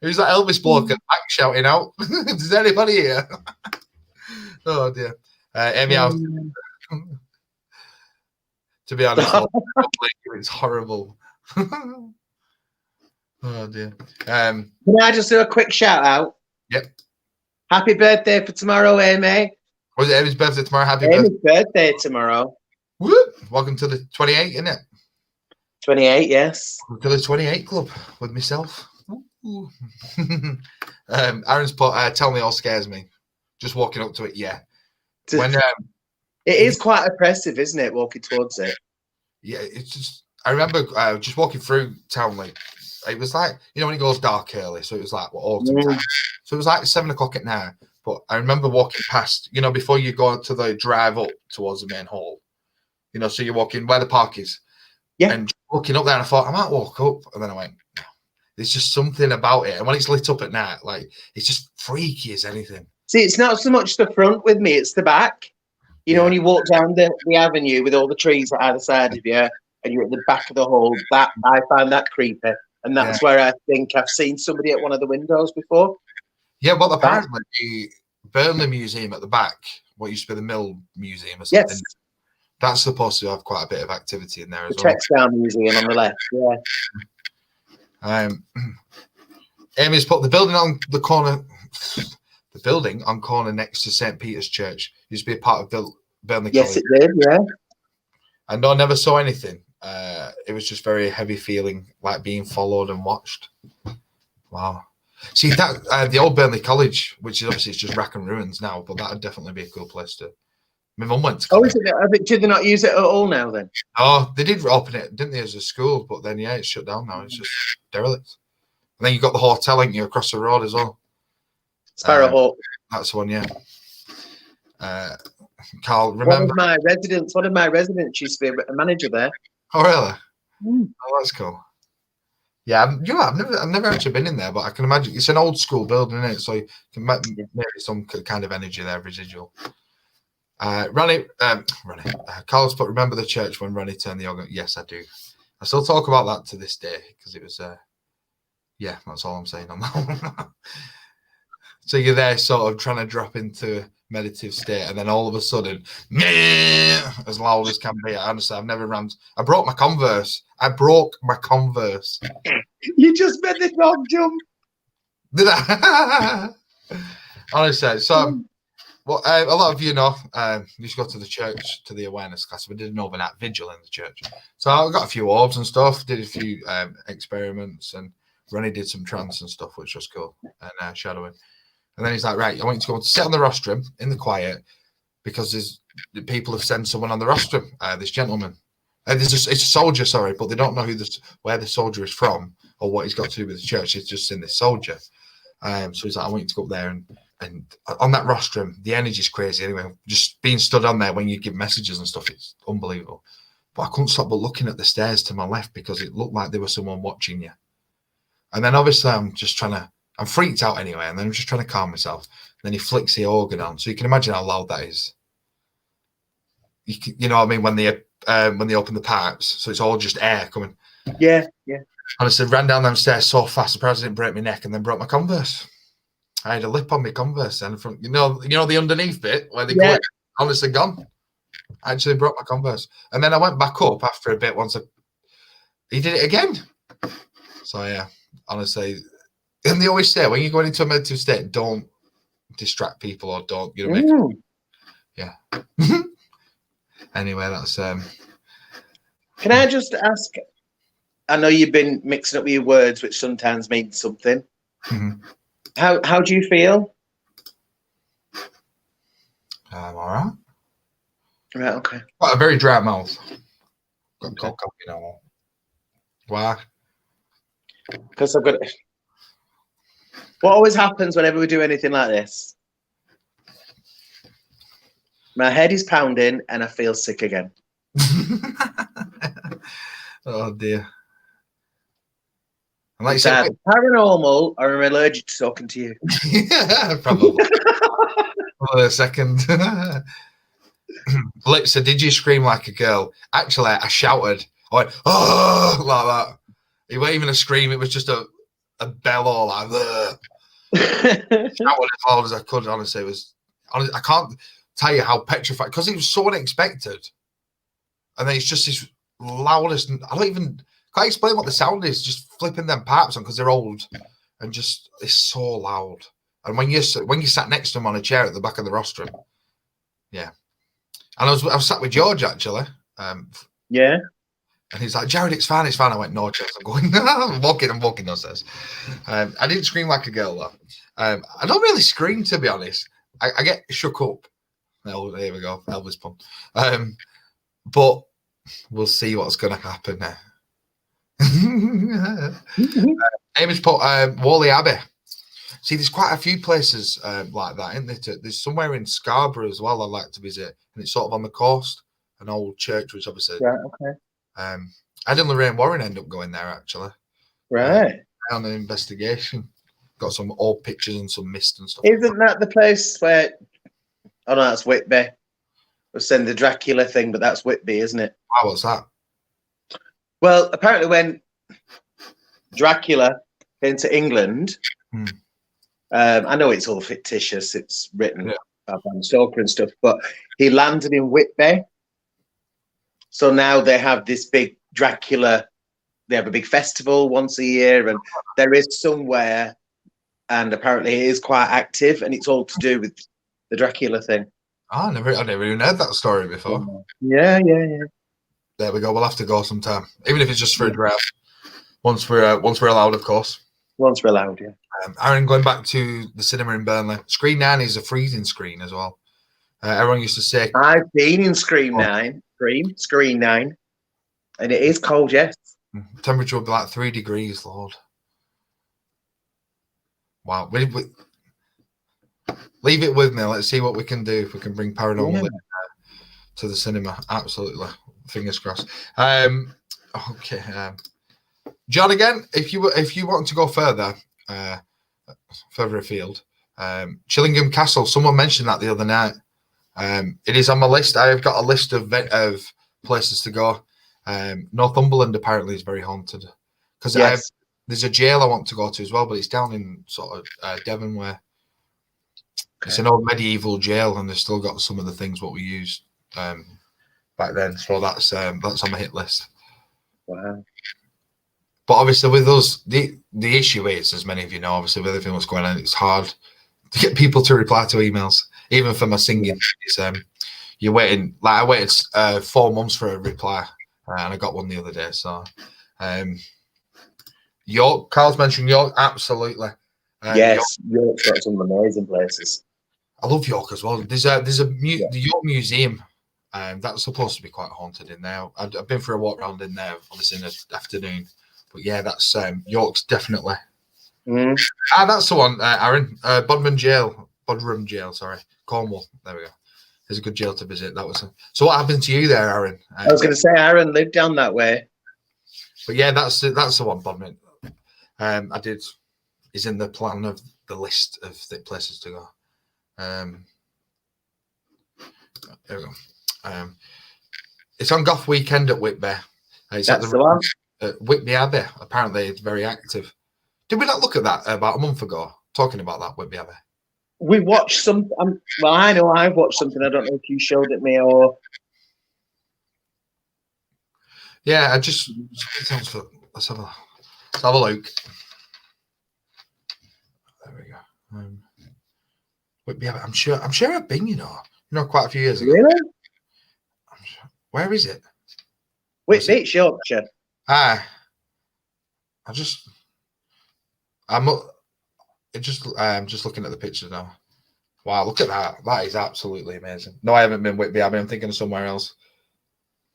Who's that Elvis bloke at the back shouting out? Is anybody here? Oh, dear. Amy, to be honest, it's horrible. Oh, dear. Can I just do a quick shout out? Yep. Happy birthday for tomorrow, Amy. Was it Amy's birthday tomorrow? Happy birthday tomorrow. Woo! Welcome to the 28, isn't it? 28, yes. Welcome to the 28 club with myself. Aaron's put, tell me all scares me. Just walking up to it, yeah. When it is quite oppressive, isn't it, walking towards it? Yeah, it's just, I remember just walking through Townley. It was like, you know, when it goes dark early, so it was like autumn time. So it was like 7 o'clock at night. But I remember walking past, you know, before you go to the drive up towards the main hall. You know, so you're walking where the park is. Yeah. And looking up there, and I thought, I might walk up. And then I went, no. There's just something about it. And when it's lit up at night, like, it's just freaky as anything. See, it's not so much the front with me, it's the back. You know, when you walk down the avenue with all the trees at either side of you, and you're at the back of the hall, that I find that creepy. And that's where I think I've seen somebody at one of the windows before. Yeah, well, apparently the Burnley Museum at the back, what used to be the Mill Museum or something, that's supposed to have quite a bit of activity in there as well. The Textile Museum on the left, yeah. Amy's put the building on the corner. The building on corner next to St. Peter's Church used to be a part of Burnley College. Yes, it did, yeah. And I never saw anything. It was just very heavy feeling, like being followed and watched. Wow. See, that the old Burnley College, which is obviously it's just rack and ruins now, but that would definitely be a cool place to. My mum went to college. Is it? Did they not use it at all now then? Oh, they did open it, didn't they, as a school? But then, it's shut down now. It's just derelict. And then you've got the hotel, ain't you, across the road as well. Sparrowhawk. That's the one, yeah. Carl, remember? One of my residents used to be a manager there. Oh, really? Oh, that's cool. Yeah, I've never actually been in there, but I can imagine it's an old school building, isn't it? So you can maybe some kind of energy there, residual. Ronnie, Carl's put, remember the church when Ronnie turned the organ? Yes, I do. I still talk about that to this day because it was, that's all I'm saying on that one. So you're there sort of trying to drop into a meditative state, and then all of a sudden, as loud as can be. Honestly, I've never ran. I broke my Converse. You just made the dog jump. Did I? Honestly, so a lot of you know, used to go to the church to the awareness class. We did an overnight vigil in the church. So I got a few orbs and stuff, did a few experiments, and Ronnie did some trance and stuff, which was cool, and shadowing. And then he's like, right, I want you to go and sit on the rostrum in the quiet because people have sent someone on the rostrum, this gentleman. It's a soldier, sorry, but they don't know where the soldier is from or what he's got to do with the church. It's just in this soldier. So he's like, I want you to go up there and on that rostrum, the energy's crazy anyway. Just being stood on there when you give messages and stuff, it's unbelievable. but I couldn't stop but looking at the stairs to my left because it looked like there was someone watching you. And then obviously I'm freaked out anyway, and then I'm just trying to calm myself. And then he flicks the organ on, so you can imagine how loud that is. You know what I mean, when they open the pipes, so it's all just air coming. Yeah. Honestly, ran down them stairs so fast, surprised I didn't break my neck, and then broke my Converse. I had a lip on my Converse, and from you know the underneath bit where they go, honestly gone. I actually broke my Converse, and then I went back up after a bit. He did it again. So yeah, honestly, and they always say when you're going into a meditative state, don't distract people or don't yeah. Anyway, that's Can I just ask? I know you've been mixing up with your words, which sometimes means something. Mm-hmm. How do you feel? I'm all right. Right. Okay. Got a very dry mouth. Got cold coffee now. Why? Because I've got. What always happens whenever we do anything like this? My head is pounding and I feel sick again. Oh dear. And like it's either paranormal or I'm allergic to talking to you. Yeah, probably. A second. Blitzer, did you scream like a girl? Actually, I shouted. I went, oh, like that. It wasn't even a scream. It was just a bellow, like that. Shouted as loud as I could. Honestly, it was. I can't tell you how petrified, because it was so unexpected. And then it's just this loudest. Can't explain what the sound is. Just flipping them pipes on because they're old, and just it's so loud. And when you sat next to him on a chair at the back of the rostrum, yeah. And I was sat with George actually. Yeah. And he's like, Jared, it's fine. I went, no chance. I'm going, no, I'm walking those stairs. I didn't scream like a girl though. I don't really scream, to be honest. I get shook up. Oh, there we go, Elvis pun. But we'll see what's going to happen there. Amy's put Whalley Abbey. See, there's quite a few places like that, isn't there? There's somewhere in Scarborough as well I'd like to visit, and it's sort of on the coast, an old church, which obviously. Right. Okay. I and Lorraine Warren end up going there actually. Right. On an investigation, got some old pictures and some mist and stuff. Isn't that the place where? Oh no, that's Whitby. We're saying the Dracula thing, but that's Whitby, isn't it? Wow, what's that? Well, apparently when Dracula came to England, I know it's all fictitious. It's written by Bram Stoker and stuff, but he landed in Whitby. So now they have this big Dracula. They have a big festival once a year, and there is somewhere, and apparently it is quite active, and it's all to do with the Dracula thing. Oh, I never even heard that story before. Yeah. There we go. We'll have to go sometime, even if it's just for a drive. Once we're allowed, of course. Once we're allowed, yeah. Aaron, going back to the cinema in Burnley, Screen 9 is a freezing screen as well. Everyone used to say, I've been in Screen 9, and it is cold, yes. Temperature would be like 3 degrees, Lord. Wow. Leave it with me. Let's see what we can do. If we can bring paranormal to the cinema. Absolutely. Fingers crossed. Okay. John, again, if you want to go further afield, Chillingham Castle. Someone mentioned that the other night. It is on my list. I have got a list of places to go. Northumberland apparently is very haunted because there's a jail I want to go to as well, but it's down in sort of Devon way. Okay. It's an old medieval jail, and they've still got some of the things what we used back then. So that's on my hit list. Wow. But obviously, with us, the issue is, as many of you know, obviously with everything that's going on, it's hard to get people to reply to emails, even for my singing. It's, you're waiting. Like I waited 4 months for a reply, and I got one the other day. So, York. Carl's mentioned York. Absolutely. Yes, York's got some amazing places. I love York as well. The York Museum. That's supposed to be quite haunted in there. I've been for a walk around in there, obviously in the afternoon. But yeah, that's York's definitely. That's the one, Aaron. Bodrum Jail, sorry. Cornwall. There we go. It's a good jail to visit. So what happened to you there, Aaron? I was going to say Aaron lived down that way. But yeah, that's the one, Bodmin. I did. Is in the plan of the list of the places to go. There we go. It's on Goth Weekend at Whitby. It's That's the one. Whitby Abbey. Apparently, it's very active. Did we not look at that about a month ago? Talking about that Whitby Abbey. We watched some. Well, I know I've watched something. I don't know if you showed it me or. Yeah, let's have a look. There we go. Whitby Abbey. I'm sure I've been. You know, quite a few years ago. Really? Where is it? Whitby, it's Yorkshire. I'm just looking at the pictures now. Wow, look at that. That is absolutely amazing. No, I haven't been Whitby Abbey. I'm thinking of somewhere else.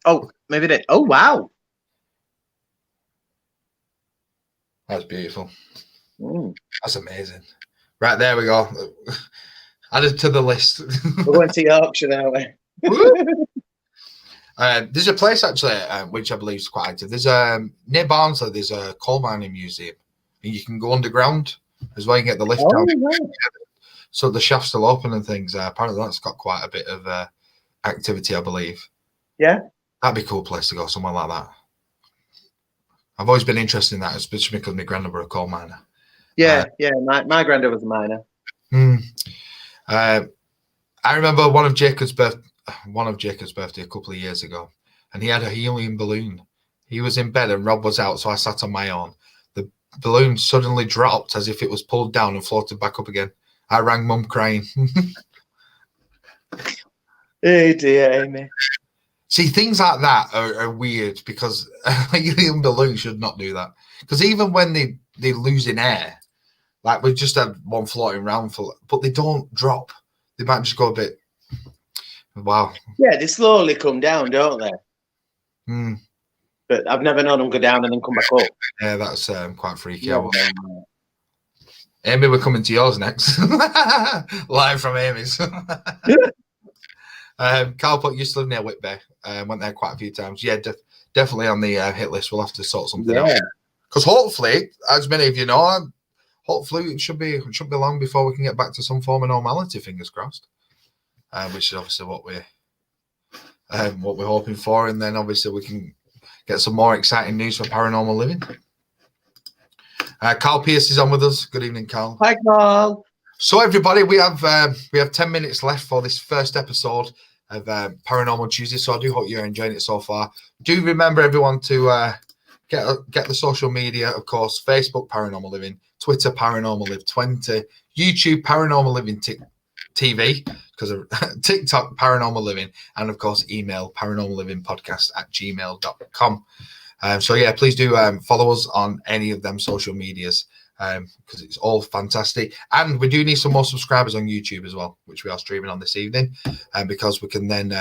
Oh, maybe they. Oh, wow. That's beautiful. That's amazing. Right, there we go. Added to the list. We're going to Yorkshire now. There's a place actually, which I believe is quite active. There's near Barnsley. There's a coal mining museum, and you can go underground as well. You can get the lift down. Right. So the shaft's still open and things. Apparently, that's got quite a bit of activity, I believe. Yeah, that'd be a cool place to go. Somewhere like that. I've always been interested in that, especially because my granddad was a coal miner. Yeah. My granddad was a miner. I remember one of Jacob's birthday a couple of years ago, and he had a helium balloon. He was in bed and Rob was out, so I sat on my own. The balloon suddenly dropped as if it was pulled down and floated back up again. I rang Mum crying. Hey dear, Amy. See, things like that are weird because a helium balloon should not do that. Because even when they lose in air, like we've just had one floating around but they don't drop. They might just go a bit. Wow. Yeah, they slowly come down, don't they? But I've never known them go down and then come back up. Yeah, that's quite freaky. Amy, we're coming to yours next. Live from Amy's. Carl put used to live near Whitby. Went there quite a few times. Yeah, definitely on the hit list. We'll have to sort something out. Because hopefully, as many of you know, hopefully it should be long before we can get back to some form of normality. Fingers crossed. Which is obviously what we're hoping for, and then obviously we can get some more exciting news for Paranormal Living. Carl Pierce is on with us. Good evening, Carl. Hi, Carl. So everybody, we have 10 minutes left for this first episode of Paranormal Tuesdays. So I do hope you're enjoying it so far. Do remember everyone to get the social media, of course, Facebook Paranormal Living, Twitter Paranormal Live 20, YouTube Paranormal Living TV, because of TikTok Paranormal Living, and of course email paranormallivingpodcast@gmail.com. So yeah, please do follow us on any of them social medias, because it's all fantastic. And we do need some more subscribers on YouTube as well, which we are streaming on this evening, because we can then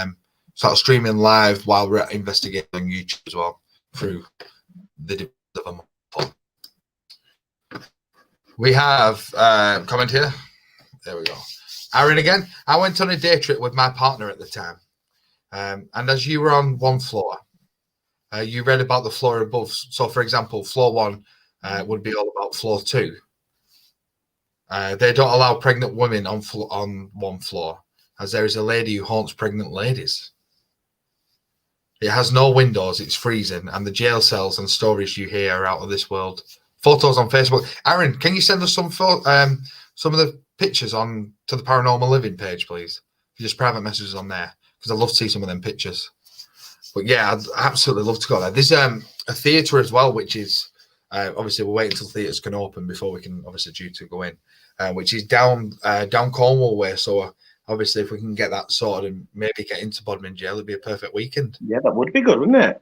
start streaming live while we're investigating on YouTube as well through the we have comment here. There we go. Aaron again. I went on a day trip with my partner at the time, and as you were on one floor, you read about the floor above. So, for example, floor 1 would be all about floor 2. They don't allow pregnant women on one floor, as there is a lady who haunts pregnant ladies. It has no windows, it's freezing, and the jail cells and stories you hear are out of this world. Photos on Facebook. Aaron, can you send us some of the pictures on to the Paranormal Living page, please? If you just private messages on there, because I'd love to see some of them pictures. But yeah, I'd absolutely love to go there. There's a theatre as well, which is obviously we're waiting until theatres can open before we can obviously due to go in, which is down Cornwall way. So obviously, if we can get that sorted and maybe get into Bodmin Jail, it'd be a perfect weekend. Yeah, that would be good, wouldn't it?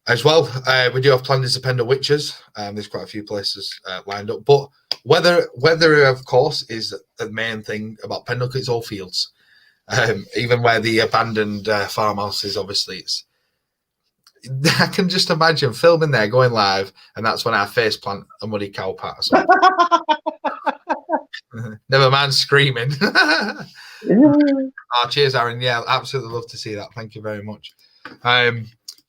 As well, we do have planned as Pender Witches. There's quite a few places lined up, but weather, of course, is the main thing about Pendle. It's all fields, even where the abandoned farmhouse is. Obviously, I can just imagine filming there, going live, and that's when our face plant a muddy cow pat or something. Never mind screaming. Oh, cheers, Aaron. Yeah, absolutely love to see that. Thank you very much.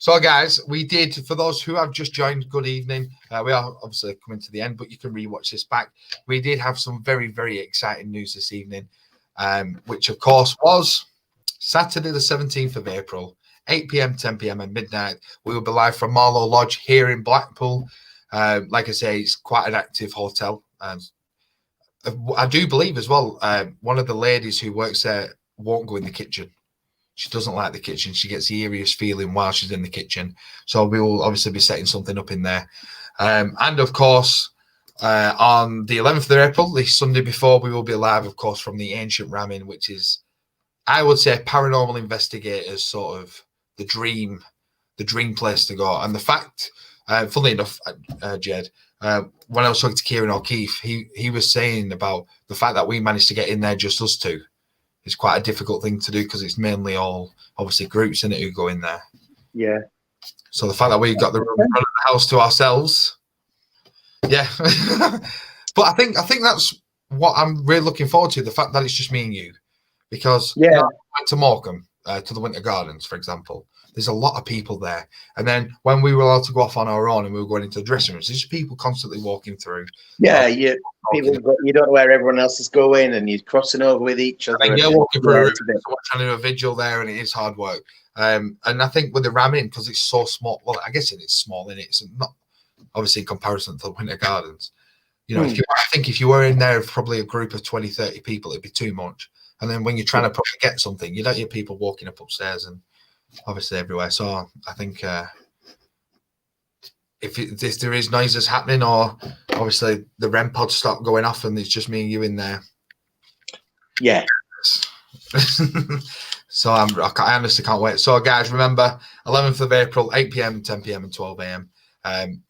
So, guys, we did, for those who have just joined, good evening. We are obviously coming to the end, but you can rewatch this back. We did have some very, very exciting news this evening, which, of course, was Saturday, the 17th of April, 8 p.m., 10 p.m., and midnight. We will be live from Marlow Lodge here in Blackpool. Like I say, it's quite an active hotel. I do believe as well, one of the ladies who works there won't go in the kitchen. She doesn't like the kitchen. She gets the eeriest feeling while she's in the kitchen. So we will obviously be setting something up in there. And of course, on the 11th of April, the Sunday before, we will be live, of course, from the Ancient Ramming, which is, I would say, paranormal investigators sort of the dream place to go. And the fact, funnily enough, Jed, when I was talking to Kieran O'Keefe, he was saying about the fact that we managed to get in there just us two. It's quite a difficult thing to do because it's mainly all obviously groups in it who go in there. Yeah. So the fact that we got the room in front of the house to ourselves, yeah. But I think that's what I'm really looking forward to. The fact that it's just me and you, because yeah, I went to Morecambe, to the Winter Gardens, for example. There's a lot of people there. And then when we were allowed to go off on our own and we were going into the dressing rooms, there's just people constantly walking through. Yeah, you don't know where everyone else is going and you're crossing over with each other. And you're walking through a room, trying to do a vigil there, and it is hard work. And I think with the ramming, because it's so small, well, I guess it is small, and it's not obviously in comparison to the Winter Gardens. You know, if you were in there, probably a group of 20, 30 people, it'd be too much. And then when you're trying to probably get something, you don't hear people walking up upstairs and obviously everywhere. So I think if there is noises happening, or obviously the REM pods start going off and it's just me and you in there. Yeah. So I honestly can't wait. So guys, remember 11th of April, 8 p.m., 10 p.m. and 12 a.m.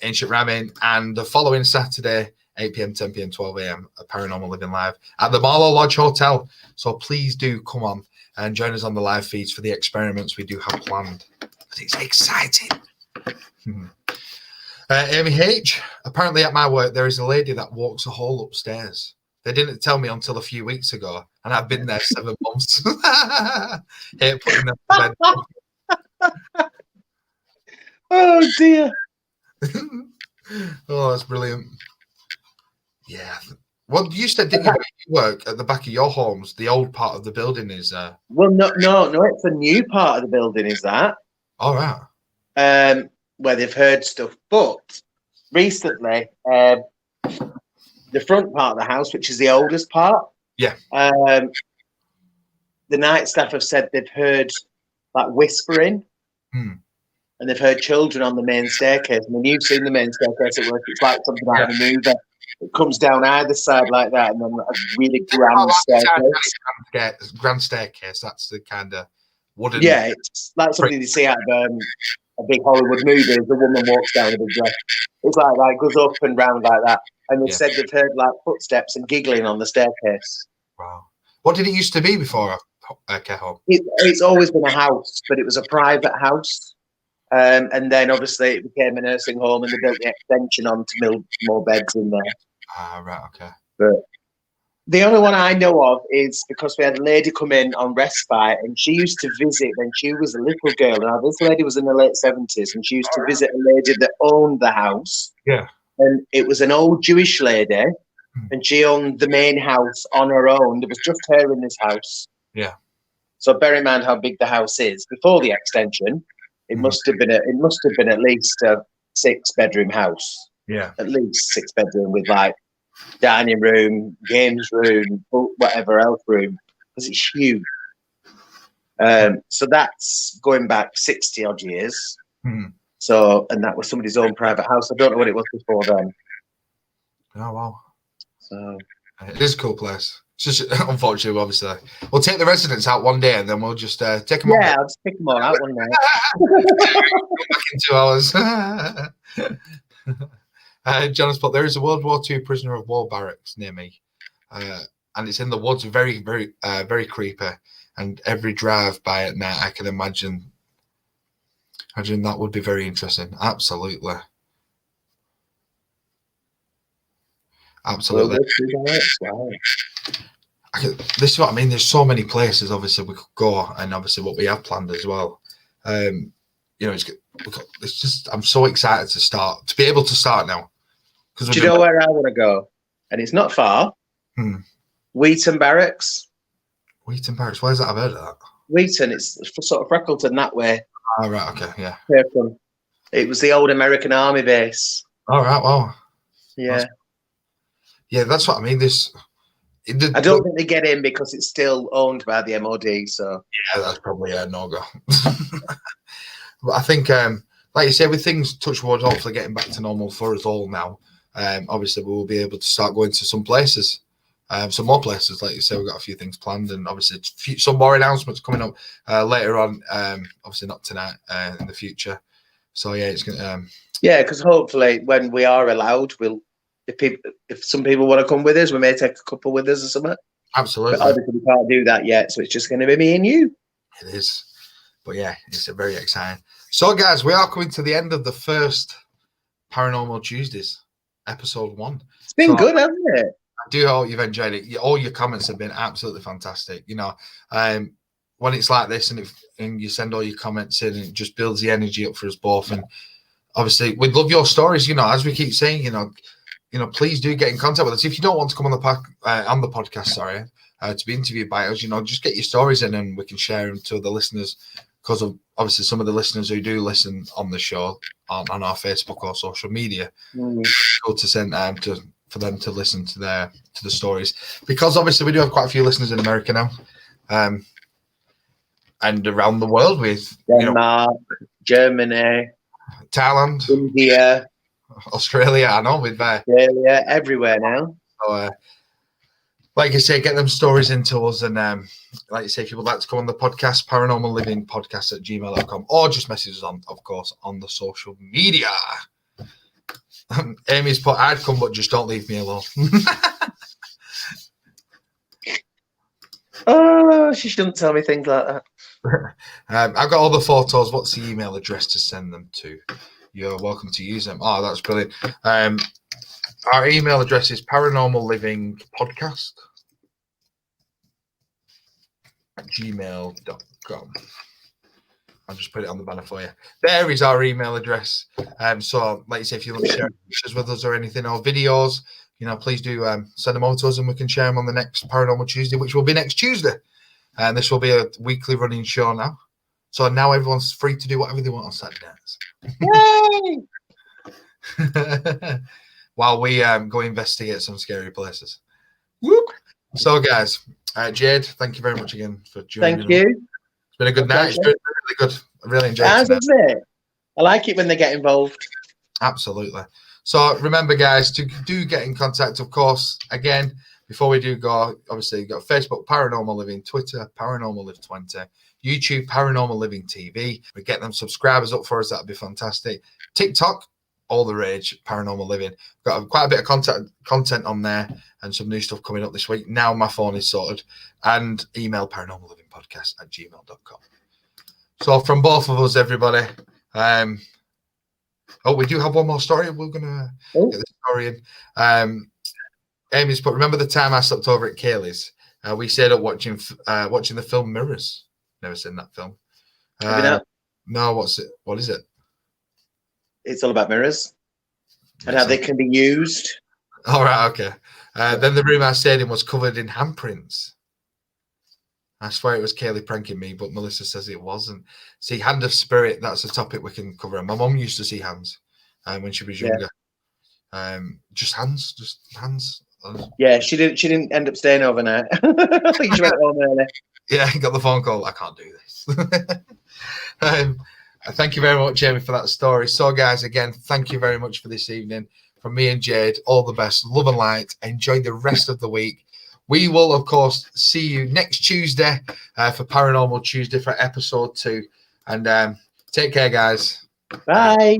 Ancient Ramming, and the following Saturday, 8 p.m., 10 p.m., 12 a.m. Paranormal Living Live at the Marlow Lodge Hotel. So please do come on and join us on the live feeds for the experiments we do have planned. It's exciting. Amy H, apparently at my work, there is a lady that walks a hall upstairs. They didn't tell me until a few weeks ago, and I've been there 7 months. Hate putting them to bed. Oh, dear. Oh, that's brilliant. Yeah. Well, you said, didn't you, you work at the back of your homes? The old part of the building is... Well, no, it's a new part of the building, is that? All right. Where they've heard stuff. But recently, the front part of the house, which is the oldest part, yeah, the night staff have said they've heard like whispering, and they've heard children on the main staircase. I mean, you've seen the main staircase at work. It's like something out of a movie. It comes down either side like that, and then a really grand staircase. Grand staircase. That's the kind of wooden. Yeah, it's like something you see out of a big Hollywood movie. The woman walks down with a dress. It's like goes up and round like that. And they've said they've heard like footsteps and giggling on the staircase. Wow. What did it used to be before a care home? It's always been a house, but it was a private house. And then obviously it became a nursing home, and they built the extension on to build more beds in there. Ah, right, okay. But the only one I know of is because we had a lady come in on respite, and she used to visit when she was a little girl. Now, this lady was in the late 70s, and she used to visit a lady that owned the house. Yeah. And it was an old Jewish lady, and she owned the main house on her own. There was just her in this house. Yeah. So bear in mind how big the house is. Before the extension, it must have been at least a 6-bedroom house. Yeah. At least 6-bedroom with like dining room, games room, whatever else room, because it's huge. So that's going back 60 odd years. So, and that was somebody's own private house. I don't know what it was before then. Oh, wow. So it is a cool place. It's just, unfortunately, obviously, we'll take the residents out one day, and then we'll just take them. Yeah, I'll just pick them all out one day. Back in 2 hours. John has put, there is a World War II prisoner of war barracks near me, and it's in the woods. Very, very, very creepy. And every drive by at night, I can imagine that would be very interesting. Absolutely. this is what I mean. There's so many places, obviously, we could go, and obviously what we have planned as well. You know, it's just I'm so excited to be able to start now. Do you know where I want to go? And it's not far. Wheaton Barracks. Wheaton Barracks. Where's that? I've heard of that. Wheaton. It's sort of Freckleton that way. Oh, right. Okay. Yeah. It was the old American Army base. All right. Wow. Yeah. That's what I mean. I don't think they get in because it's still owned by the MOD. So yeah, that's probably a no-go. But I think, like you say, with things touch wood, hopefully getting back to normal for us all now. Obviously, we will be able to start going to some places, some more places. Like you say, we've got a few things planned, and obviously some more announcements coming up later on. Obviously, not tonight, in the future. So yeah, it's gonna. Yeah, because hopefully, when we are allowed, if some people want to come with us, we may take a couple with us or something. Absolutely. But obviously, we can't do that yet, so it's just going to be me and you. It is. But yeah, it's very exciting. So, guys, we are coming to the end of the first Paranormal Tuesdays, episode 1. It's been good, hasn't it? I do hope you've enjoyed it. All your comments have been absolutely fantastic. You know, when it's like this and you send all your comments in, it just builds the energy up for us both. And obviously, we'd love your stories. You know, as we keep saying, you know, please do get in contact with us. If you don't want to come on the podcast, to be interviewed by us, you know, just get your stories in and we can share them to the listeners. Because of obviously some of the listeners who do listen on the show on our Facebook or social media, go to send for them to listen to the stories. Because obviously we do have quite a few listeners in America now, and around the world with Denmark, Germany, Thailand, India, Australia. I know with Australia, everywhere now. So, like you say, get them stories into us. And like you say, if you would like to come on the podcast, Paranormal Living Podcast at gmail.com, or just message us on, of course, on the social media. Amy's put, I'd come, but just don't leave me alone. Oh, she shouldn't tell me things like that. I've got all the photos. What's the email address to send them to? You're welcome to use them. Oh, that's brilliant. Our email address is paranormallivingpodcast @gmail.com. I'll just put it on the banner for you. There is our email address. So, like you say, if you want to share pictures with us or anything or videos, you know, please do send them over to us and we can share them on the next Paranormal Tuesday, which will be next Tuesday. And this will be a weekly running show now. So now everyone's free to do whatever they want on Saturdays. Yay! While we go investigate some scary places. Whoop. So, guys, Jaide, thank you very much again for joining. Thank you. It's been a good night. It's been really good. I really enjoyed it. Isn't it? I like it when they get involved. Absolutely. So, remember, guys, to do get in contact, of course, again, before we do go, obviously, you've got Facebook, Paranormal Living, Twitter, Paranormal Live 20, YouTube, Paranormal Living TV. We get them subscribers up for us. That'd be fantastic. TikTok, all the rage, Paranormal Living. We've got quite a bit of content on there and some new stuff coming up this week. Now my phone is sorted. And email paranormallivingpodcast at gmail.com. So from both of us, everybody. We do have one more story. We're going to get the story in. Amy's put, remember the time I slept over at Kaylee's? We stayed up watching the film Mirrors. Never seen that film. Have you not? No, what is it? It's all about mirrors and how they can be used. All right, okay. Then the room I stayed in was covered in handprints. I swear it was Kaylee pranking me, but Melissa says it wasn't. See, hand of spirit, that's a topic we can cover. My mum used to see hands when she was younger. Yeah. Just hands. Yeah, she didn't end up staying overnight. She went home early. Yeah, got the phone call. I can't do this. Thank you very much, Amy, for that story. So, guys, again, thank you very much for this evening. From me and Jaide, all the best. Love and light. Enjoy the rest of the week. We will, of course, see you next Tuesday for Paranormal Tuesday for episode 2. And take care, guys. Bye.